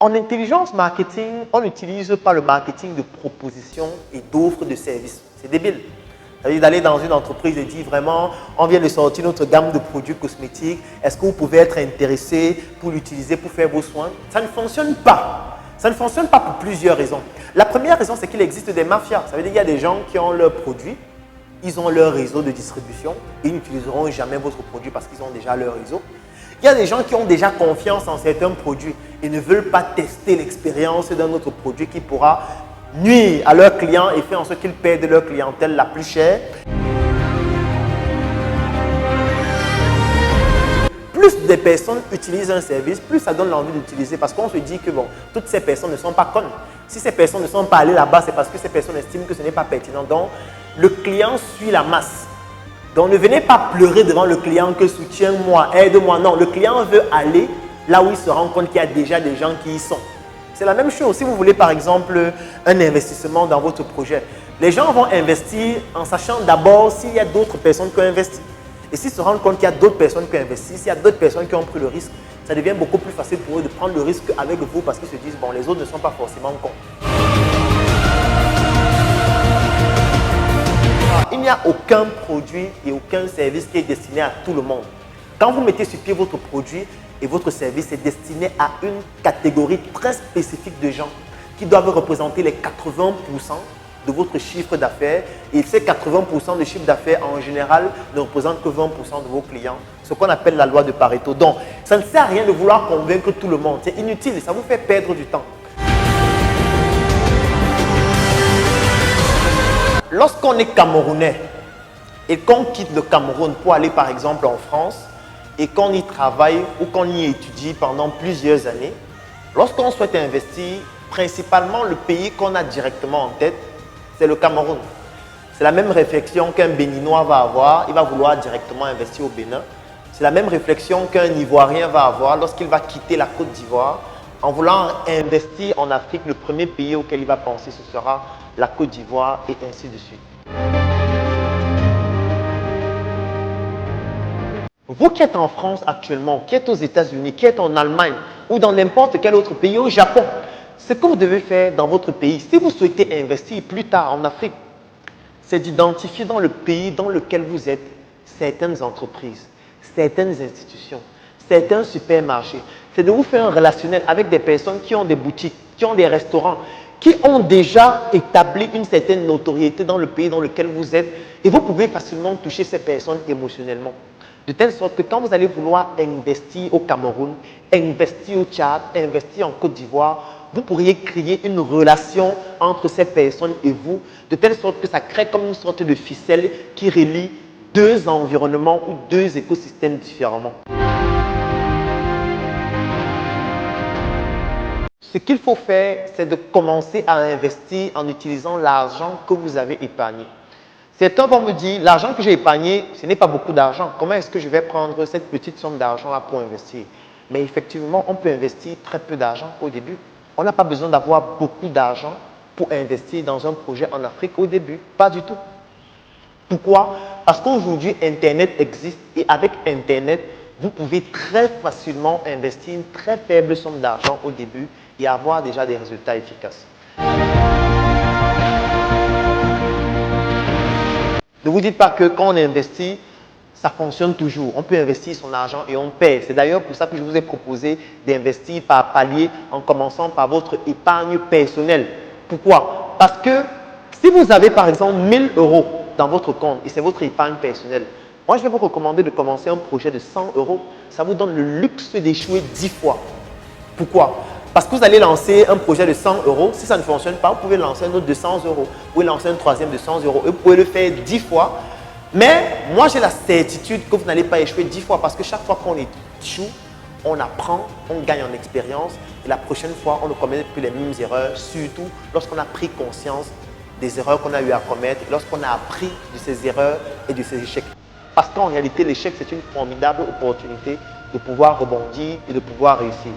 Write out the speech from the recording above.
En intelligence marketing, on n'utilise pas le marketing de proposition et d'offre de services. C'est débile. C'est-à-dire d'aller dans une entreprise et dire vraiment, on vient de sortir notre gamme de produits cosmétiques, est-ce que vous pouvez être intéressé pour l'utiliser pour faire vos soins? Ça ne fonctionne pas. Ça ne fonctionne pas pour plusieurs raisons. La première raison, c'est qu'il existe des mafias. Ça veut dire qu'il y a des gens qui ont leurs produits, ils ont leur réseau de distribution, et ils n'utiliseront jamais votre produit parce qu'ils ont déjà leur réseau. Il y a des gens qui ont déjà confiance en certains produits et ne veulent pas tester l'expérience d'un autre produit qui pourra nuire à leurs clients et faire en sorte qu'ils perdent leur clientèle la plus chère. Plus des personnes utilisent un service, plus ça donne l'envie d'utiliser parce qu'on se dit que bon, toutes ces personnes ne sont pas connes. Si ces personnes ne sont pas allées là-bas, c'est parce que ces personnes estiment que ce n'est pas pertinent. Donc, le client suit la masse. Donc, ne venez pas pleurer devant le client que soutiens-moi, aide-moi. Non, le client veut aller là où il se rend compte qu'il y a déjà des gens qui y sont. C'est la même chose. Si vous voulez, par exemple, un investissement dans votre projet, les gens vont investir en sachant d'abord s'il y a d'autres personnes qui ont investi. Et s'ils se rendent compte qu'il y a d'autres personnes qui ont investi, s'il y a d'autres personnes qui ont pris le risque, ça devient beaucoup plus facile pour eux de prendre le risque avec vous parce qu'ils se disent, bon, les autres ne sont pas forcément cons. Il n'y a aucun produit et aucun service qui est destiné à tout le monde. Quand vous mettez sur pied votre produit et votre service est destiné à une catégorie très spécifique de gens qui doivent représenter les 80% de votre chiffre d'affaires. Et ces 80% de chiffre d'affaires, en général, ne représentent que 20% de vos clients. Ce qu'on appelle la loi de Pareto. Donc, ça ne sert à rien de vouloir convaincre tout le monde. C'est inutile, ça vous fait perdre du temps. Lorsqu'on est Camerounais et qu'on quitte le Cameroun pour aller par exemple en France et qu'on y travaille ou qu'on y étudie pendant plusieurs années, lorsqu'on souhaite investir, principalement le pays qu'on a directement en tête, c'est le Cameroun. C'est la même réflexion qu'un Béninois va avoir, il va vouloir directement investir au Bénin. C'est la même réflexion qu'un Ivoirien va avoir lorsqu'il va quitter la Côte d'Ivoire. En voulant investir en Afrique, le premier pays auquel il va penser, ce sera la Côte d'Ivoire et ainsi de suite. Vous qui êtes en France actuellement, qui êtes aux États-Unis, qui êtes en Allemagne ou dans n'importe quel autre pays, au Japon, ce que vous devez faire dans votre pays, si vous souhaitez investir plus tard en Afrique, c'est d'identifier dans le pays dans lequel vous êtes certaines entreprises, certaines institutions, certains supermarchés. C'est de vous faire un relationnel avec des personnes qui ont des boutiques, qui ont des restaurants, qui ont déjà établi une certaine notoriété dans le pays dans lequel vous êtes et vous pouvez facilement toucher ces personnes émotionnellement. De telle sorte que quand vous allez vouloir investir au Cameroun, investir au Tchad, investir en Côte d'Ivoire, vous pourriez créer une relation entre ces personnes et vous, de telle sorte que ça crée comme une sorte de ficelle qui relie deux environnements ou deux écosystèmes différemment. Ce qu'il faut faire, c'est de commencer à investir en utilisant l'argent que vous avez épargné. Certains vont me dire, l'argent que j'ai épargné, ce n'est pas beaucoup d'argent. Comment est-ce que je vais prendre cette petite somme d'argent pour investir? Mais effectivement, on peut investir très peu d'argent au début. On n'a pas besoin d'avoir beaucoup d'argent pour investir dans un projet en Afrique au début. Pas du tout. Pourquoi? Parce qu'aujourd'hui, Internet existe et avec Internet, vous pouvez très facilement investir une très faible somme d'argent au début et avoir déjà des résultats efficaces. Ne vous dites pas que quand on investit, ça fonctionne toujours. On peut investir son argent et on perd. C'est d'ailleurs pour ça que je vous ai proposé d'investir par palier en commençant par votre épargne personnelle. Pourquoi? Parce que si vous avez par exemple 1000 € dans votre compte et c'est votre épargne personnelle, moi je vais vous recommander de commencer un projet de 100 €. Ça vous donne le luxe d'échouer 10 fois. Pourquoi? Parce que vous allez lancer un projet de 100 €. Si ça ne fonctionne pas, vous pouvez lancer un autre de 100 €. Vous pouvez lancer un troisième de 100 € et vous pouvez le faire 10 fois. Mais moi, j'ai la certitude que vous n'allez pas échouer 10 fois parce que chaque fois qu'on échoue, on apprend, on gagne en expérience et la prochaine fois, on ne commet plus les mêmes erreurs, surtout lorsqu'on a pris conscience des erreurs qu'on a eu à commettre, lorsqu'on a appris de ces erreurs et de ces échecs. Parce qu'en réalité, l'échec, c'est une formidable opportunité de pouvoir rebondir et de pouvoir réussir.